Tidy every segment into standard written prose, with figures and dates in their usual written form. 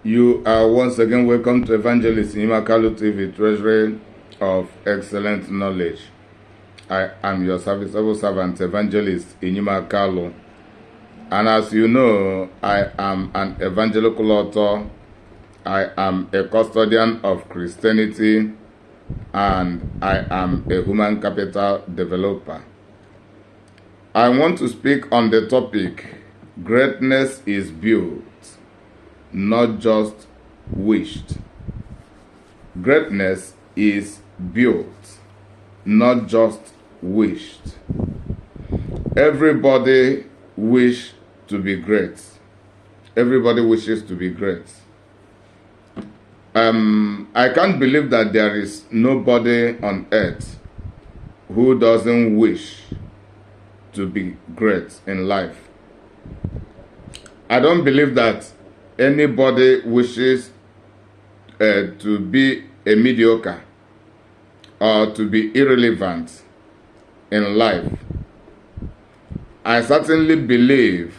You are once again welcome to Evangelist Inyima Kalu TV, Treasury of Excellent Knowledge. I am your serviceable servant, Evangelist Inyima Kalu. And as you know, I am an evangelical author. I am a custodian of Christianity, and I am a human capital developer. I want to speak on the topic, greatness is built, not just wished. Greatness is built, not just wished. Everybody wishes to be great. Everybody wishes to be great. I can't believe that there is nobody on earth who doesn't wish to be great in life. I don't believe that anybody wishes to be a mediocre or to be irrelevant in life. I certainly believe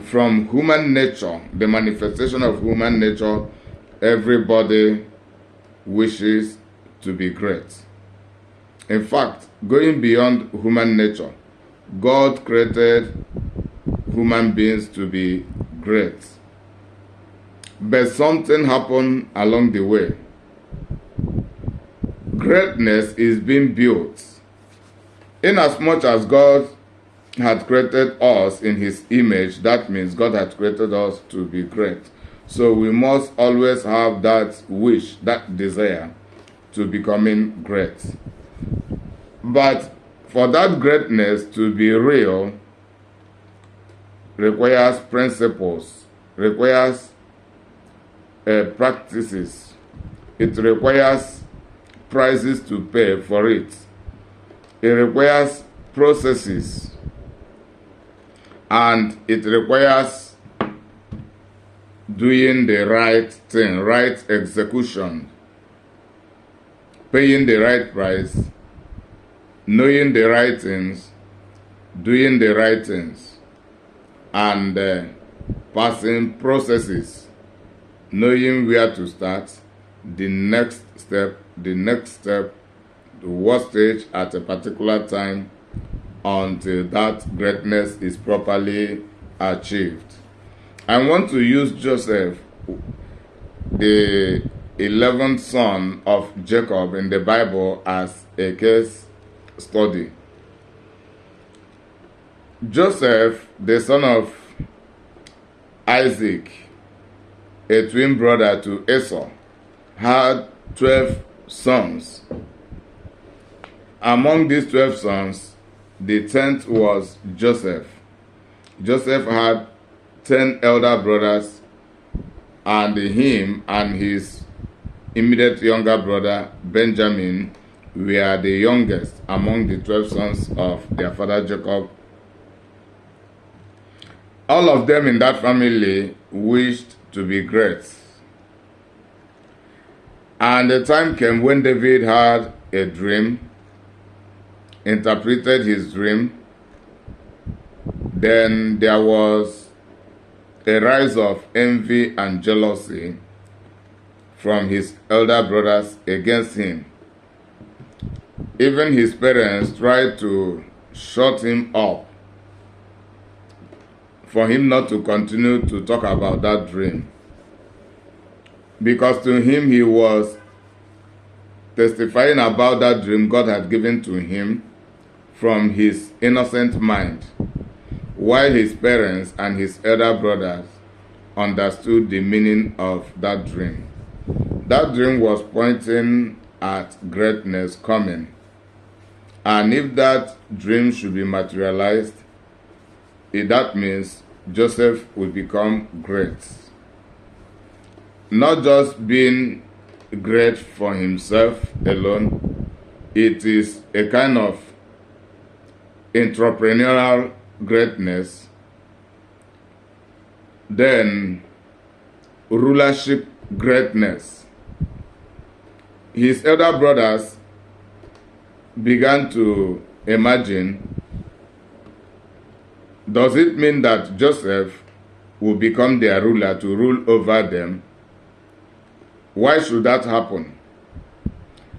from human nature, the manifestation of human nature, everybody wishes to be great. In fact, going beyond human nature, God created human beings to be great. But something happened along the way. Greatness is being built. Inasmuch as God had created us in His image, that means God had created us to be great. So we must always have that wish, that desire to becoming great. But for that greatness to be real, requires principles, requires practices. It requires prices to pay for it. It requires processes. And it requires doing the right thing, right execution, paying the right price, knowing the right things, doing the right things, and passing processes, knowing where to start, the next step, the what stage at a particular time, until that greatness is properly achieved. I want to use Joseph, the 11th son of Jacob in the Bible, as a case study. Joseph, the son of Isaac, a twin brother to Esau, had 12 sons. Among these 12 sons, the 10th was Joseph. Joseph had 10 elder brothers, and him and his immediate younger brother Benjamin were the youngest among the 12 sons of their father Jacob. All of them in that family wished to be great. And the time came when David had a dream, interpreted his dream. Then there was a rise of envy and jealousy from his elder brothers against him. Even his parents tried to shut him up for him not to continue to talk about that dream. Because to him, he was testifying about that dream God had given to him from his innocent mind, while his parents and his elder brothers understood the meaning of that dream. That dream was pointing at greatness coming. And if that dream should be materialized, that means Joseph will become great. Not just being great for himself alone, it is a kind of entrepreneurial greatness, then rulership greatness. His elder brothers began to imagine, does it mean that Joseph will become their ruler, to rule over them. Why should that happen?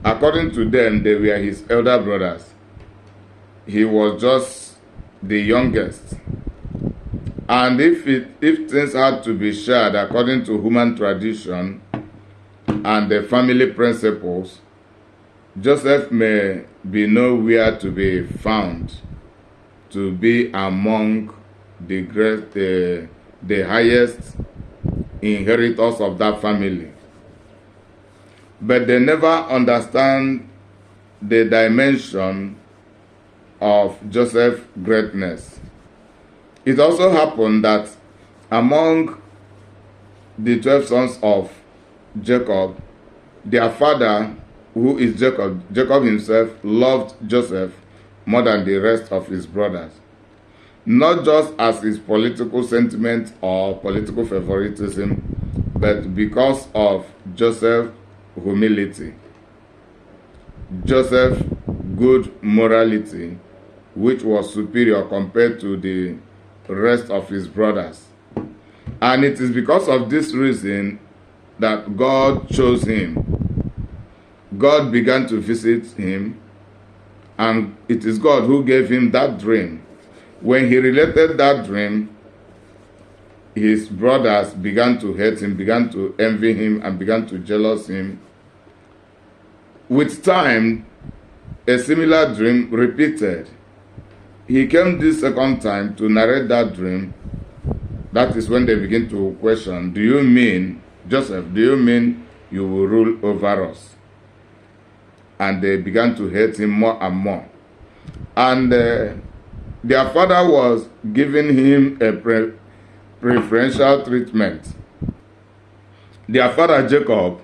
According to them, they were his elder brothers. He was just the youngest. And if things had to be shared according to human tradition and the family principles, Joseph may be nowhere to be found to be among the highest inheritors of that family. But they never understand the dimension of Joseph's greatness. It also happened that among the 12 sons of Jacob, their father, who is Jacob himself, loved Joseph more than the rest of his brothers. Not just as his political sentiment or political favoritism, but because of Joseph's humility, Joseph's good morality, which was superior compared to the rest of his brothers. And it is because of this reason that God chose him. God began to visit him, and it is God who gave him that dream. When he related that dream, his brothers began to hate him, began to envy him, and began to jealous him. With time, a similar dream repeated. He came this second time to narrate that dream. That is when they begin to question, do you mean, Joseph, do you mean you will rule over us? And they began to hate him more and more. And their father was giving him a preferential treatment. Their father Jacob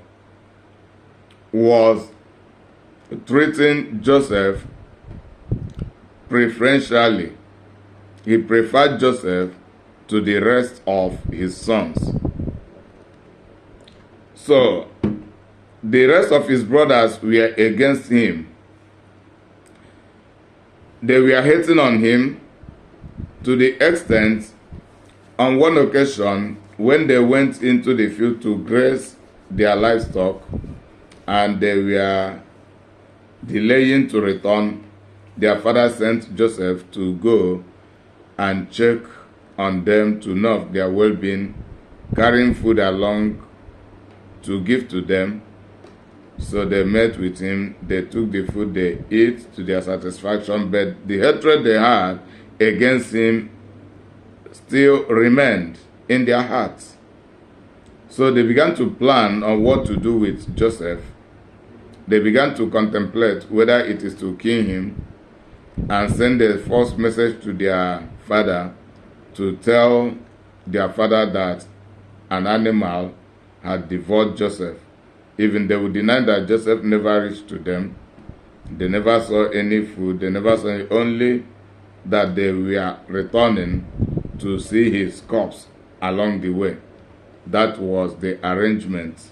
was treating Joseph preferentially. He preferred Joseph to the rest of his sons. So the rest of his brothers were against him. They were hating on him to the extent, on one occasion, when they went into the field to graze their livestock and they were delaying to return, their father sent Joseph to go and check on them to know of their well-being, carrying food along to give to them. So they met with him, they took the food, they ate to their satisfaction, but the hatred they had against him still remained in their hearts. So they began to plan on what to do with Joseph. They began to contemplate whether it is to kill him and send a false message to their father to tell their father that an animal had devoured Joseph. Even they would deny that Joseph never reached to them. They never saw any food. They never saw any, only that they were returning to see his corpse along the way. That was the arrangement.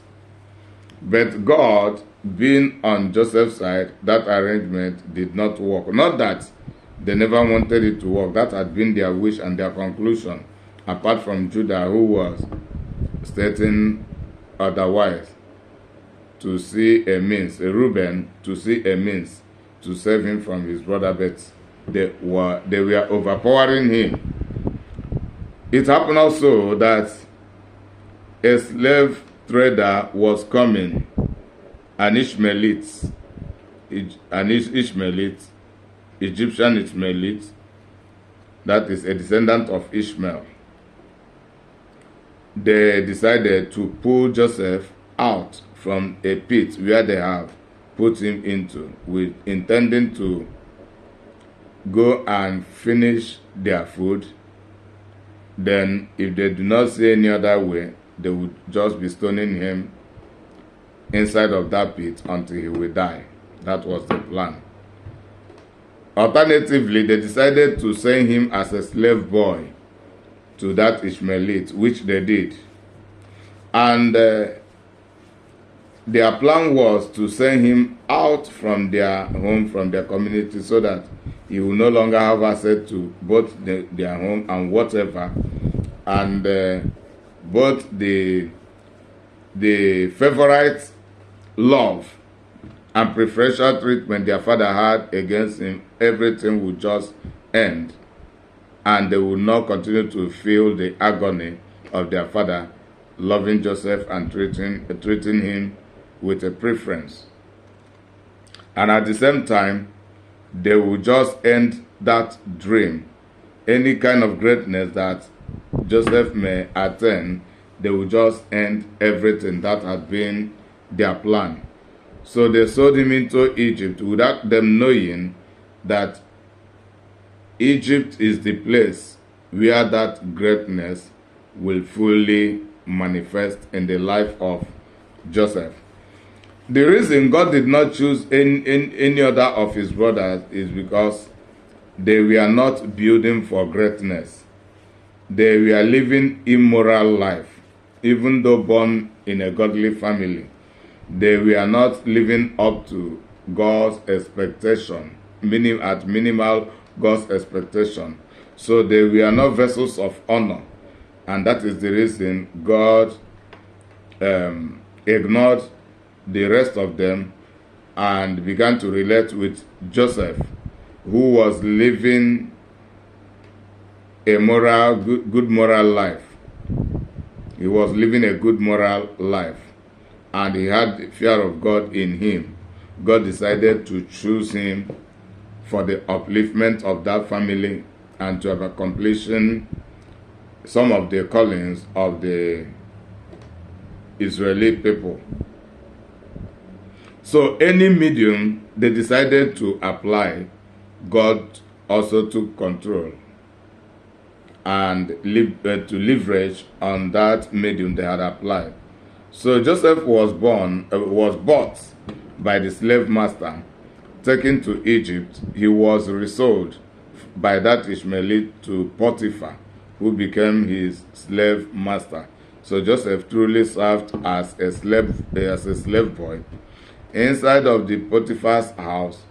But God, being on Joseph's side, that arrangement did not work. Not that they never wanted it to work. That had been their wish and their conclusion, apart from Judah, who was stating otherwise, to see a means, a Reuben, to see a means to save him from his brother, but they were overpowering him. It happened also that a slave trader was coming, an Ishmaelite, Egyptian Ishmaelite, that is a descendant of Ishmael. They decided to pull Joseph out from a pit where they have put him into, with intending to go and finish their food. Then, if they do not see any other way, they would just be stoning him inside of that pit until he will die. That was the plan. Alternatively, they decided to send him as a slave boy to that Ishmaelite, which they did. And their plan was to send him out from their home, from their community, so that he will no longer have access to both their home and whatever. and both the favorite love and preferential treatment their father had against him, everything would just end, and they would not continue to feel the agony of their father loving Joseph and treating him with a preference. And at the same time, they would just end that dream. Any kind of greatness that Joseph may attain, they would just end everything that had been their plan. So they sold him into Egypt without them knowing that Egypt is the place where that greatness will fully manifest in the life of Joseph. The reason God did not choose any other of his brothers is because they were not building for greatness. They were living immoral life. Even though born in a godly family, they were not living up to God's expectation, meaning at minimal God's expectation. So they were not vessels of honor. And that is the reason God ignored the rest of them and began to relate with Joseph, who was living a good moral life. He was living a good moral life, and he had the fear of God in him. God decided to choose him for the upliftment of that family and to have accomplished some of the callings of the Israeli people. So any medium they decided to apply, God also took control and to leverage on that medium they had applied. So Joseph was bought by the slave master, taken to Egypt. He was resold by that Ishmaelite to Potiphar, who became his slave master. So Joseph truly served as a slave boy. Inside of the Potiphar's house,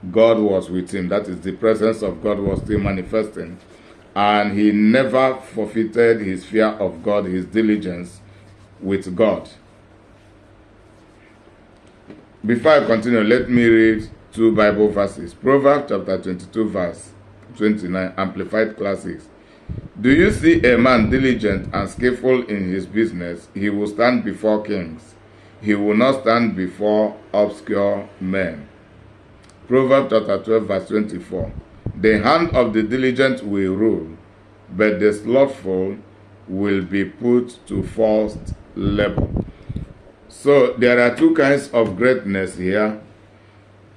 God was with him. That is, the presence of God was still manifesting. And he never forfeited his fear of God, his diligence with God. Before I continue, let me read 2 Bible verses. Proverbs chapter 22, verse 29, Amplified Classics. Do you see a man diligent and skillful in his business? He will stand before kings. He will not stand before obscure men. Proverbs chapter 12, verse 24. The hand of the diligent will rule, but the slothful will be put to forced labor. So there are two kinds of greatness here: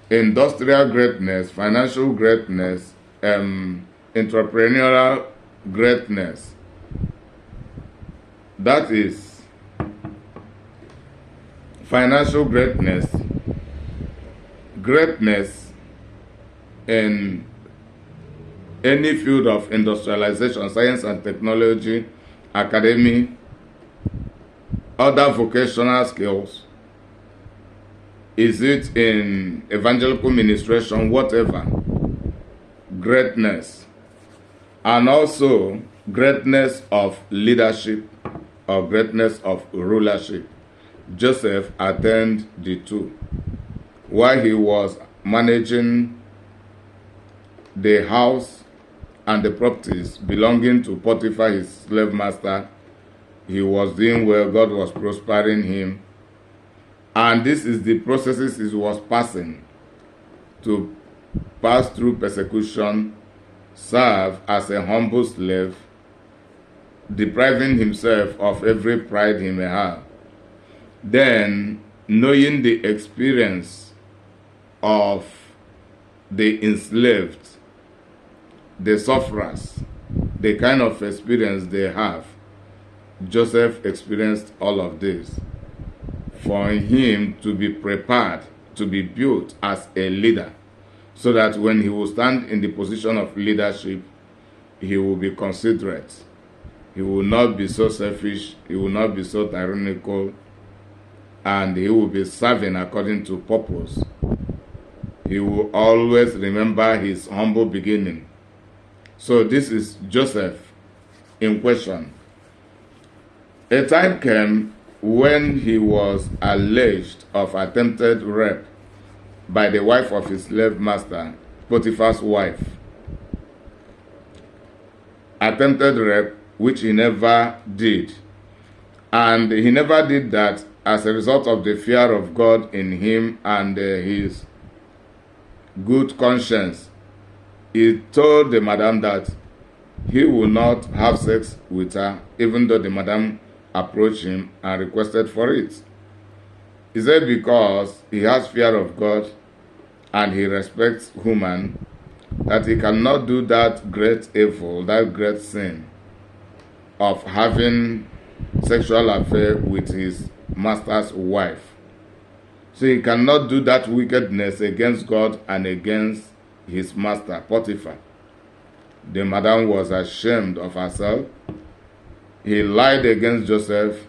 industrial greatness, financial greatness, entrepreneurial greatness. That is financial greatness, greatness in any field of industrialization, science and technology, academy, other vocational skills. Is it in evangelical ministration, whatever? Greatness. And also greatness of leadership or greatness of rulership. Joseph attained the two. While he was managing the house and the properties belonging to Potiphar, his slave master, he was doing well. God was prospering him. And this is the processes he was passing: to pass through persecution, serve as a humble slave, depriving himself of every pride he may have. Then, knowing the experience of the enslaved, the sufferers, the kind of experience they have, Joseph experienced all of this for him to be prepared, to be built as a leader, so that when he will stand in the position of leadership, he will be considerate. He will not be so selfish, he will not be so tyrannical, and he will be serving according to purpose. He will always remember his humble beginning. So this is Joseph in question. A time came when he was alleged of attempted rape by the wife of his slave master, Potiphar's wife. Attempted rape, which he never did. And he never did that as a result of the fear of God in him and his good conscience. He told the madam that he will not have sex with her, even though the madam approached him and requested for it. He said because he has fear of God and he respects woman, that he cannot do that great evil, that great sin of having sexual affair with his master's wife. So he cannot do that wickedness against God and against his master, Potiphar. The madam was ashamed of herself. He lied against Joseph,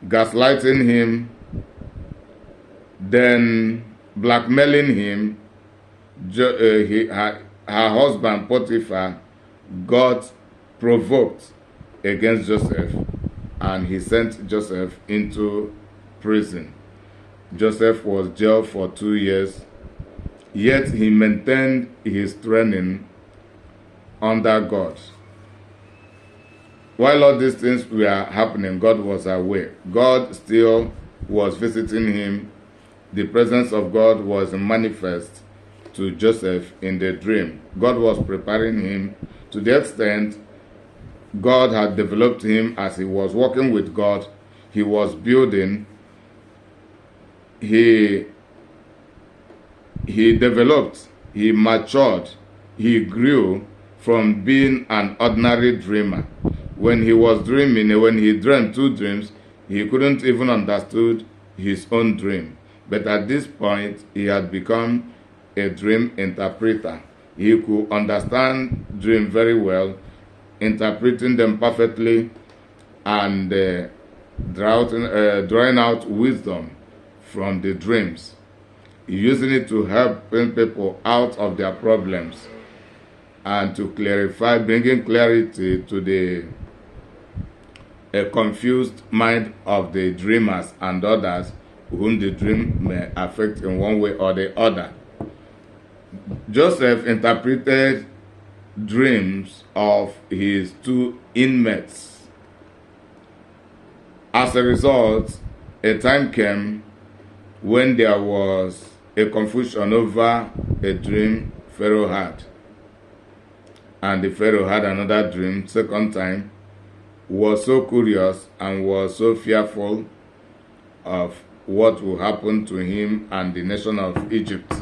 gaslighting him, then blackmailing him. Her husband Potiphar got provoked against Joseph, and he sent Joseph into prison. Joseph was jailed for 2 years, yet he maintained his training under God. While all these things were happening, God was aware. God still was visiting him. The presence of God was manifest to Joseph in the dream. God was preparing him to the extent God had developed him as he was working with God. He was building. He developed. He matured. He grew from being an ordinary dreamer. When he was dreaming, when he dreamed 2 dreams, he couldn't even understood his own dream. But at this point, he had become a dream interpreter. He could understand dreams very well, interpreting them perfectly, and drawing out wisdom from the dreams, using it to help people out of their problems and to clarify, bringing clarity to the confused mind of the dreamers and others whom the dream may affect in one way or the other. Joseph interpreted dreams of his 2 inmates. As a result, a time came when there was a confusion over a dream Pharaoh had. And the Pharaoh had another dream, second time, was so curious and was so fearful of what will happen to him and the nation of Egypt.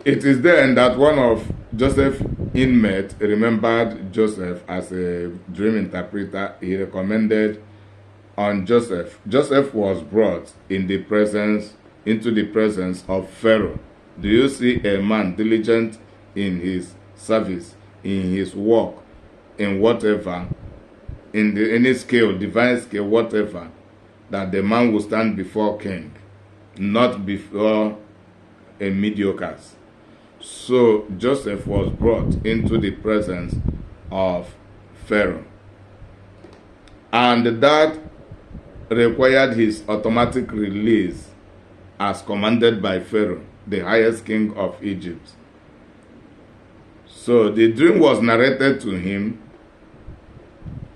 It is then that one of Joseph's inmates remembered Joseph as a dream interpreter. He recommended on Joseph. Joseph was brought into the presence of Pharaoh. Do you see a man diligent in his service, in his work, in whatever, in any skill, divine skill, whatever, that the man will stand before king, not before a mediocre. So Joseph was brought into the presence of Pharaoh, and that required his automatic release as commanded by Pharaoh, the highest king of Egypt. So the dream was narrated to him,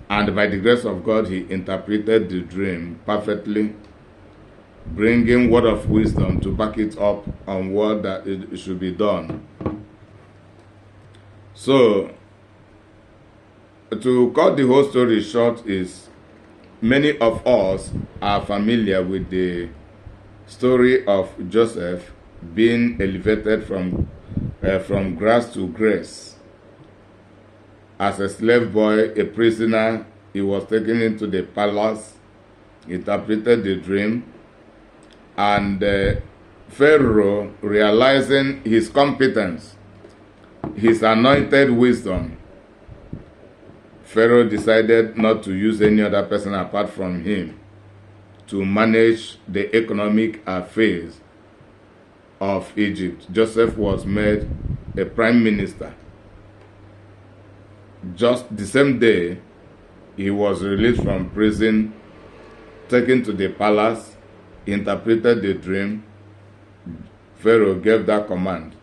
and by the grace of God, he interpreted the dream perfectly, bringing word of wisdom to back it up on what that it should be done. So, to cut the whole story short, is many of us are familiar with the story of Joseph being elevated from grass to grace. As a slave boy, a prisoner, he was taken into the palace, interpreted the dream, and Pharaoh, realizing his competence, his anointed wisdom, Pharaoh decided not to use any other person apart from him to manage the economic affairs of Egypt. Joseph was made a prime minister. Just the same day, he was released from prison, taken to the palace, interpreted the dream. Pharaoh gave that command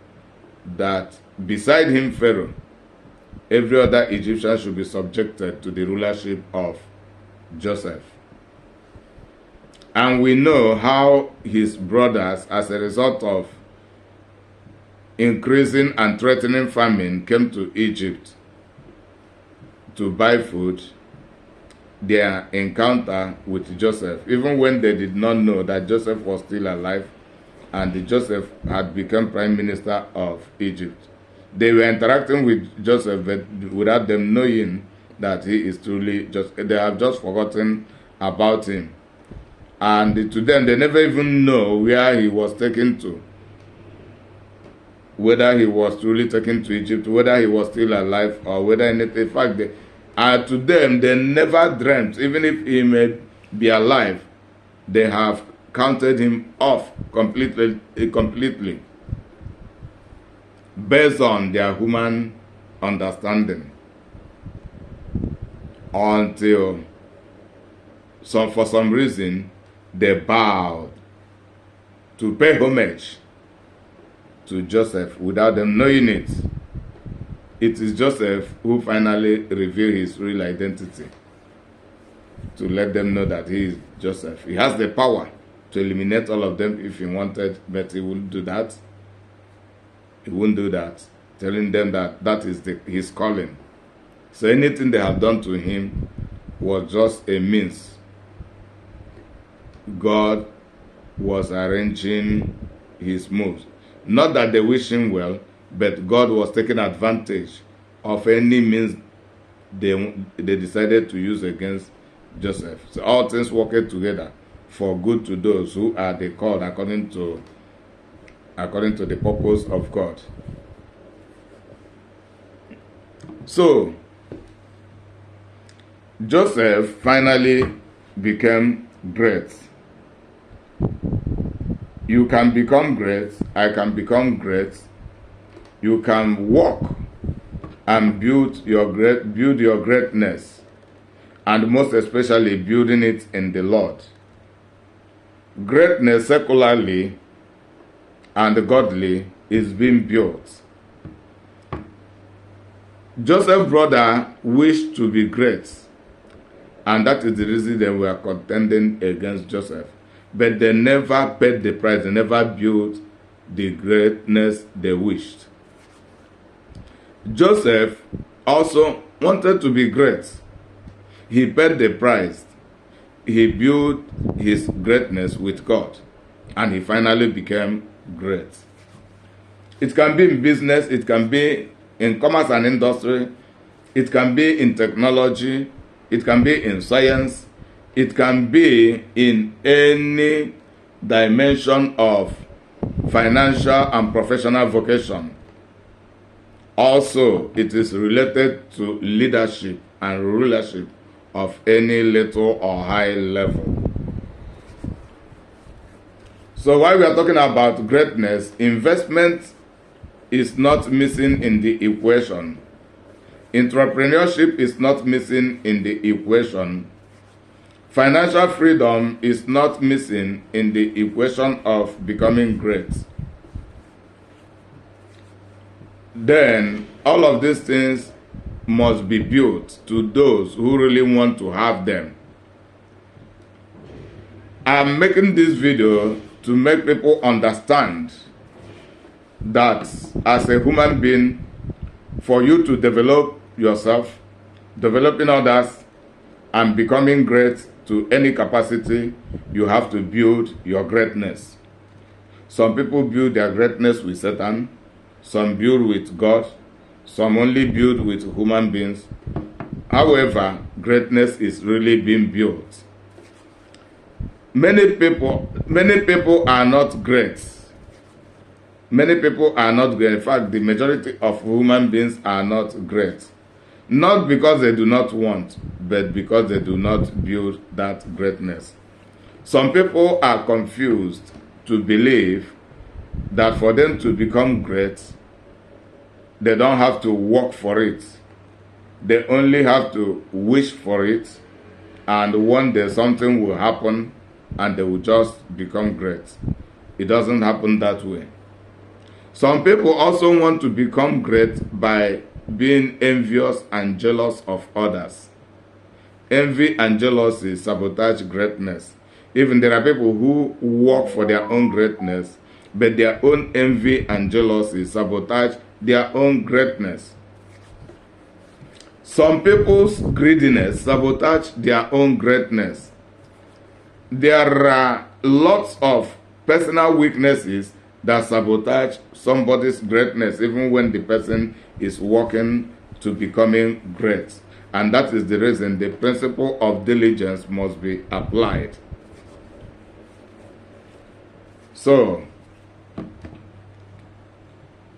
that beside him, Pharaoh, every other Egyptian should be subjected to the rulership of Joseph. And we know how his brothers, as a result of increasing and threatening famine, came to Egypt to buy food. Their encounter with Joseph, even when they did not know that Joseph was still alive and Joseph had become prime minister of Egypt. They were interacting with Joseph but without them knowing that he is truly just, they have just forgotten about him. And to them, they never even know where he was taken to. Whether he was truly taken to Egypt, whether he was still alive, or whether anything. In fact, to them, they never dreamt, even if he may be alive, they have counted him off completely, based on their human understanding. Until for some reason, they bowed to pay homage to Joseph without them knowing it. It is Joseph who finally revealed his real identity, to let them know that he is Joseph. He has the power to eliminate all of them if he wanted, but he wouldn't do that. He wouldn't do that, telling them that that is his calling. So anything they have done to him was just a means. God was arranging his moves. Not that they wish him well, but God was taking advantage of any means they decided to use against Joseph. So all things work together for good to those who are the called according to the purpose of God. So Joseph finally became great. You can become great. I can become great. You can walk and build your greatness, and most especially building it in the Lord. Greatness secularly and godly is being built. Joseph's brother wished to be great, and that is the reason they were contending against Joseph. But they never paid the price. They never built the greatness they wished. Joseph also wanted to be great. He paid the price. He built his greatness with God, and he finally became great. It can be in business, it can be in commerce and industry, it can be in technology, it can be in science, it can be in any dimension of financial and professional vocation. Also, it is related to leadership and rulership of any little or high level. So while we are talking about greatness, investment is not missing in the equation. Entrepreneurship is not missing in the equation. Financial freedom is not missing in the equation of becoming great. Then all of these things must be built to those who really want to have them. I'm making this video to make people understand that as a human being, for you to develop yourself, developing others, and becoming great to any capacity, you have to build your greatness. Some people build their greatness with Satan, some build with God, some only build with human beings. However, greatness is really being built. Many people are not great. Many people are not great. In fact, the majority of human beings are not great. Not because they do not want, but because they do not build that greatness. Some people are confused to believe that for them to become great, they don't have to work for it. They only have to wish for it, and one day something will happen and they will just become great. It doesn't happen that way. Some people also want to become great by being envious and jealous of others. Envy and jealousy sabotage greatness. Even there are people who work for their own greatness, but their own envy and jealousy sabotage their own greatness. Some people's greediness sabotage their own greatness. There are lots of personal weaknesses that sabotage somebody's greatness, even when the person is working to becoming great. And that is the reason the principle of diligence must be applied. So,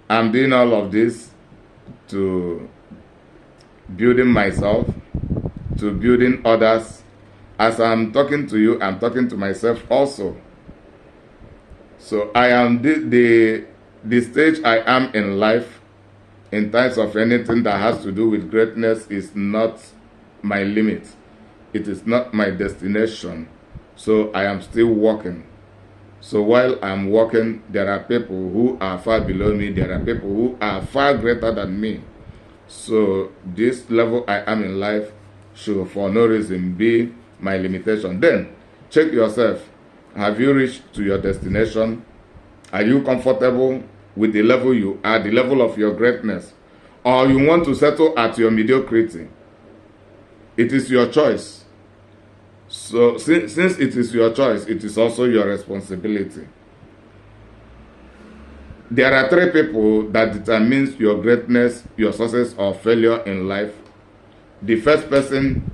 I'm doing all of this to building myself, to building others. As I'm talking to you, I'm talking to myself also. So I am the stage I am in life, in terms of anything that has to do with greatness, is not my limit. It is not my destination. So I am still walking. So while I'm walking, there are people who are far below me. There are people who are far greater than me. So this level I am in life should for no reason be my limitation. Then check yourself. Have you reached to your destination? Are you comfortable with the level you are, the level of your greatness? Or you want to settle at your mediocrity? It is your choice. So since it is your choice, it is also your responsibility. There are three people that determines your greatness, your success or failure in life. The first person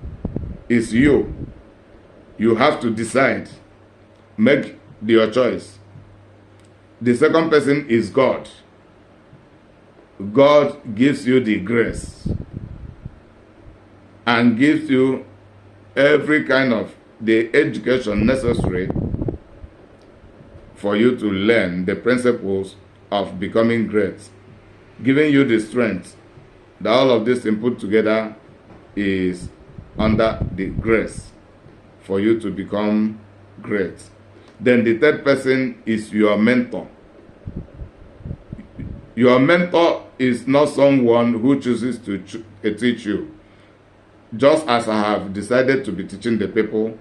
is you. You have to decide. Make your choice. The second person is God. God gives you the grace and gives you every kind of the education necessary for you to learn the principles of becoming great, giving you the strength. That all of this input together is under the grace for you to become great. Then the third person is your mentor. Your mentor is not someone who chooses to teach you. Just as I have decided to be teaching the people,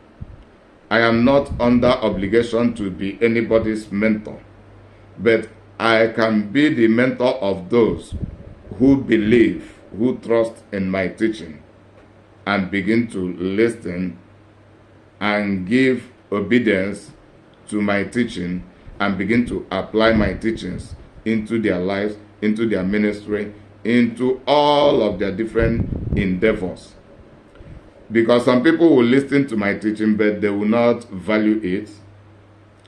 I am not under obligation to be anybody's mentor. But I can be the mentor of those who believe, who trust in my teaching, and begin to listen and give obedience to my teaching and begin to apply my teachings into their lives, into their ministry, into all of their different endeavors. Because some people will listen to my teaching, but they will not value it.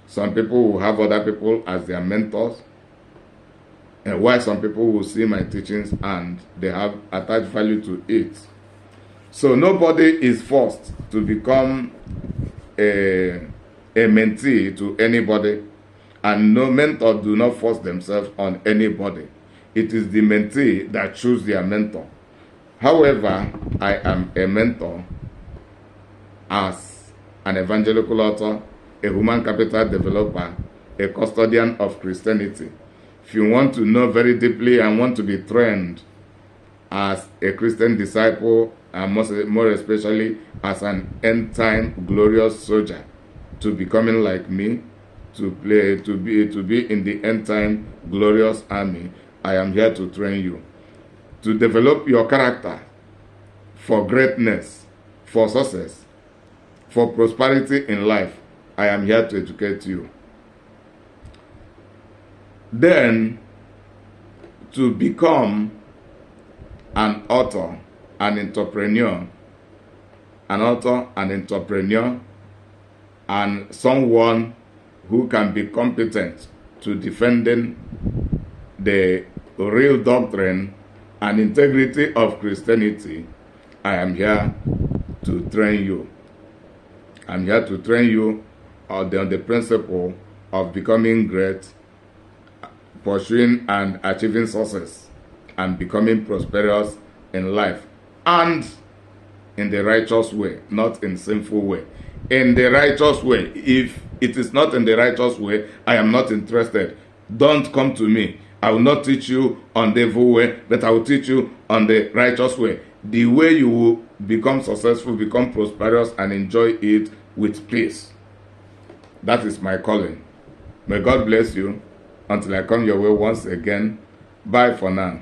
Some people will have other people as their mentors. And while some people will see my teachings and they have attached value to it. So nobody is forced to become a mentee to anybody, and no mentor do not force themselves on anybody. It is the mentee that choose their mentor. However, I am a mentor as an evangelical author, a human capital developer, a custodian of Christianity. If you want to know very deeply and want to be trained as a Christian disciple, and more especially as an end-time glorious soldier, to becoming like me, to be in the end-time glorious army, I am here to train you. To develop your character for greatness, for success, for prosperity in life, I am here to educate you. Then, to become an author, an entrepreneur, and someone who can be competent to defending the real doctrine and integrity of Christianity, I am here to train you. I'm here to train you on the principle of becoming great, pursuing and achieving success, and becoming prosperous in life. and in the righteous way, not in sinful way. In the righteous way. If it is not in the righteous way, I am not interested. Don't come to me. I will not teach you on the evil way, but I will teach you on the righteous way. The way you will become successful, become prosperous, and enjoy it with peace. That is my calling. May God bless you until I come your way once again. Bye for now.